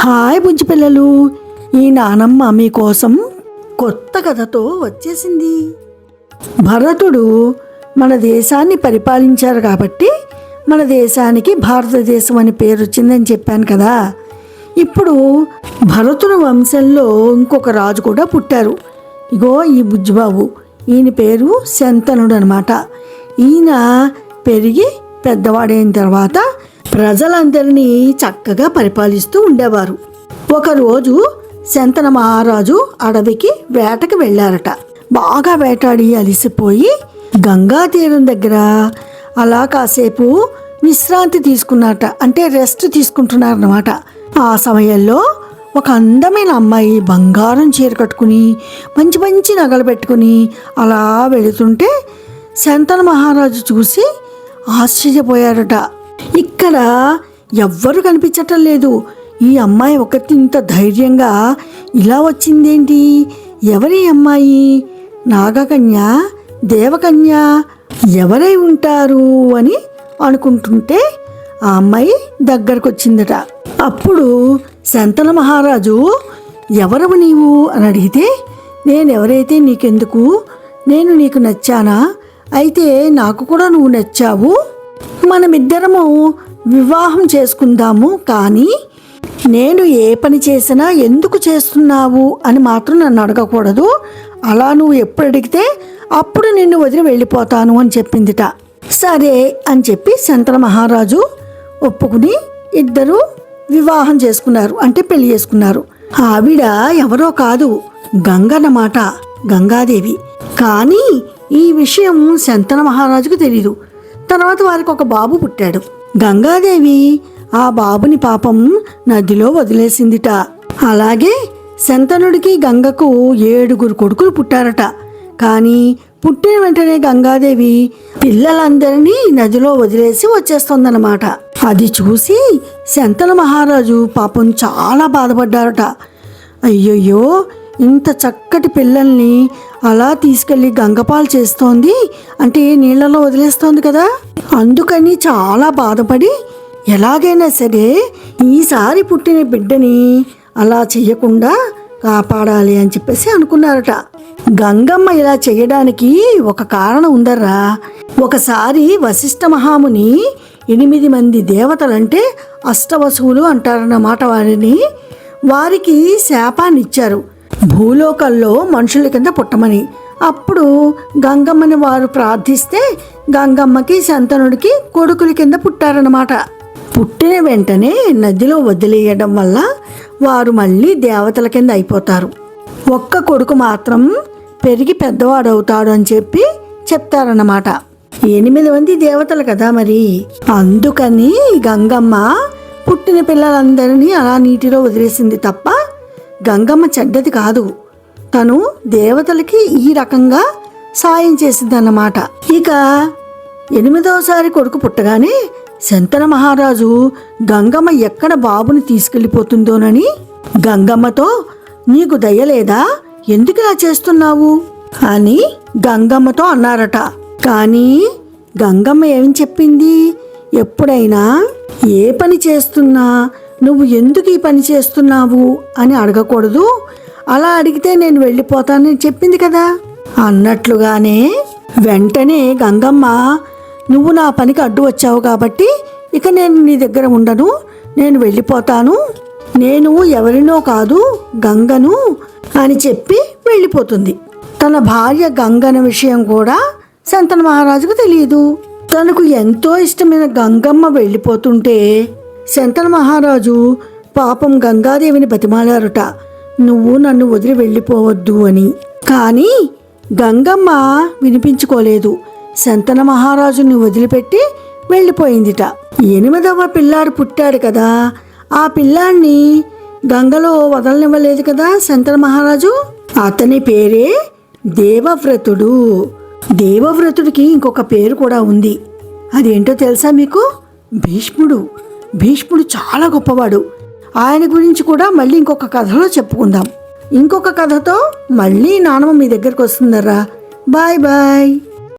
Hi బుజ్జి పిల్లలు, ఈ నానమ్మ మీకోసం కొత్త కథతో వచ్చేసింది. భరతుడు మన దేశాన్ని పరిపాలించారు కాబట్టి మన దేశానికి భారతదేశం అని పేరు వచ్చిందని చెప్పాను కదా. ఇప్పుడు భరతుని వంశంలో ఇంకొక రాజు కూడా పుట్టారు. ఇగో ఈ బుజ్జిబాబు, ఈయన పేరు శంతనుడు అనమాట. ఈయన పెరిగి పెద్దవాడైన తర్వాత ప్రజలందరినీ చక్కగా పరిపాలిస్తూ ఉండేవారు. ఒకరోజు శంతన మహారాజు అడవికి వేటకి వెళ్ళారట. బాగా వేటాడి అలిసిపోయి గంగా తీరం దగ్గర అలా కాసేపు విశ్రాంతి తీసుకున్నారట, అంటే రెస్ట్ తీసుకుంటున్నారన్నమాట. ఆ సమయంలో ఒక అందమైన అమ్మాయి బంగారం చీర కట్టుకుని మంచి మంచి నగలు పెట్టుకుని అలా వెళుతుంటే శంతన మహారాజు చూసి ఆశ్చర్యపోయారట. ఇక్కడ ఎవ్వరు కనిపించటం లేదు, ఈ అమ్మాయి ఒకటి ఇంత ధైర్యంగా ఇలా వచ్చిందేంటి, ఎవరి అమ్మాయి, నాగకన్య, దేవకన్య, ఎవరై ఉంటారు అని అనుకుంటుంటే ఆ అమ్మాయి దగ్గరకు వచ్చిందట. అప్పుడు శంతన మహారాజు, ఎవరవు నీవు అని అడిగితే, నేనెవరైతే నీకెందుకు, నేను నీకు నచ్చానా, అయితే నాకు కూడా నువ్వు నచ్చావు, మనమిద్దరము వివాహం చేసుకుందాము, కానీ నేను ఏ పని చేసినా ఎందుకు చేస్తున్నావు అని మాత్రం నన్ను అడగకూడదు, అలా నువ్వు ఎప్పుడు అడిగితే అప్పుడు నిన్ను వదిలి వెళ్ళిపోతాను అని చెప్పిందిట. సరే అని చెప్పి శంతన మహారాజు ఒప్పుకుని ఇద్దరు వివాహం చేసుకున్నారు, అంటే పెళ్లి చేసుకున్నారు. ఆవిడ ఎవరో కాదు, గంగన్నమాట, గంగాదేవి. కానీ ఈ విషయం శంతన మహారాజుకు తెలీదు. తర్వాత వారికి ఒక బాబు పుట్టాడు. గంగాదేవి ఆ బాబుని పాపం నదిలో వదిలేసిందిట. అలాగే శంతనుడికి గంగకు 7 కొడుకులు పుట్టారట. కానీ పుట్టిన వెంటనే గంగాదేవి పిల్లలందరినీ నదిలో వదిలేసి వచ్చేస్తోందన్నమాట. అది చూసి శంతన మహారాజు పాపం చాలా బాధపడ్డారట. అయ్యయ్యో, ఇంత చక్కటి పిల్లల్ని అలా తీసుకెళ్ళి గంగపాలు చేస్తోంది, అంటే నీళ్ళలో వదిలేస్తోంది కదా. అందుకని చాలా బాధపడి ఎలాగైనా సరే ఈసారి పుట్టిన బిడ్డని అలా చెయ్యకుండా కాపాడాలి అని చెప్పేసి అనుకున్నారట. గంగమ్మ ఇలా చేయడానికి ఒక కారణం ఉందర్రా. ఒకసారి వశిష్ఠ మహాముని 8 మంది దేవతలంటే అష్టవసువులు అంటారన్నమాట వారిని, వారికి శాపాన్ని ఇచ్చారు, భూలోకంలో మనుషుల కింద పుట్టమని. అప్పుడు గంగమ్మని వారు ప్రార్థిస్తే గంగమ్మకి శంతనుడికి కొడుకుల కింద పుట్టారన్నమాట. పుట్టిన వెంటనే నదిలో వదిలేయడం వల్ల వారు మళ్ళీ దేవతల కింద అయిపోతారు. ఒక్క కొడుకు మాత్రం పెరిగి పెద్దవాడవుతాడు అని చెప్పి చెప్తారన్నమాట. 8 మంది దేవతలు కదా మరి, అందుకని గంగమ్మ పుట్టిన పిల్లలందరినీ అలా నీటిలో వదిలేసింది తప్ప గంగమ్మ చెడ్డది కాదు. తను దేవతలకి ఈ రకంగా సాయం చేసిందన్నమాట. ఇక 8వసారి కొడుకు పుట్టగానే శంతన మహారాజు గంగమ్మ ఎక్కడ బాబుని తీసుకెళ్ళిపోతుందోనని గంగమ్మతో, నీకు దయ్యలేదా, ఎందుకు ఇలా చేస్తున్నావు అని గంగమ్మతో అన్నారట. కానీ గంగమ్మ ఏం చెప్పింది, ఎప్పుడైనా ఏ పని చేస్తున్నా నువ్వు ఎందుకు ఈ పని చేస్తున్నావు అని అడగకూడదు, అలా అడిగితే నేను వెళ్ళిపోతానని చెప్పింది కదా. అన్నట్లుగానే వెంటనే గంగమ్మ, నువ్వు నా పనికి అడ్డు వచ్చావు కాబట్టి ఇక నేను నీ దగ్గర ఉండను, నేను వెళ్ళిపోతాను, నేను ఎవరినో కాదు గంగను అని చెప్పి వెళ్ళిపోతుంది. తన భార్య గంగన విషయం కూడా శంతన మహారాజుకు తెలియదు. తనకు ఎంతో ఇష్టమైన గంగమ్మ వెళ్ళిపోతుంటే శంతన మహారాజు పాపం గంగాదేవిని బతిమాలారుట, నువ్వు నన్ను వదిలి వెళ్ళిపోవద్దు అని. కానీ గంగమ్మ వినిపించుకోలేదు, శంతన మహారాజుని వదిలిపెట్టి వెళ్ళిపోయిందిట. 8వ పిల్లాడు పుట్టాడు కదా, ఆ పిల్లాన్ని గంగలో వదలనివ్వలేదు కదా శంతన మహారాజు. అతని పేరే దేవవ్రతుడు. దేవవ్రతుడికి ఇంకొక పేరు కూడా ఉంది, అదేంటో తెలుసా మీకు? భీష్ముడు. భీష్ముడు చాలా గొప్పవాడు. ఆయన గురించి కూడా మళ్ళీ ఇంకొక కథలో చెప్పుకుందాం. ఇంకొక కథతో మళ్ళీ నానమ్మ మీ దగ్గరకు వస్తుందర్రా. Bye bye.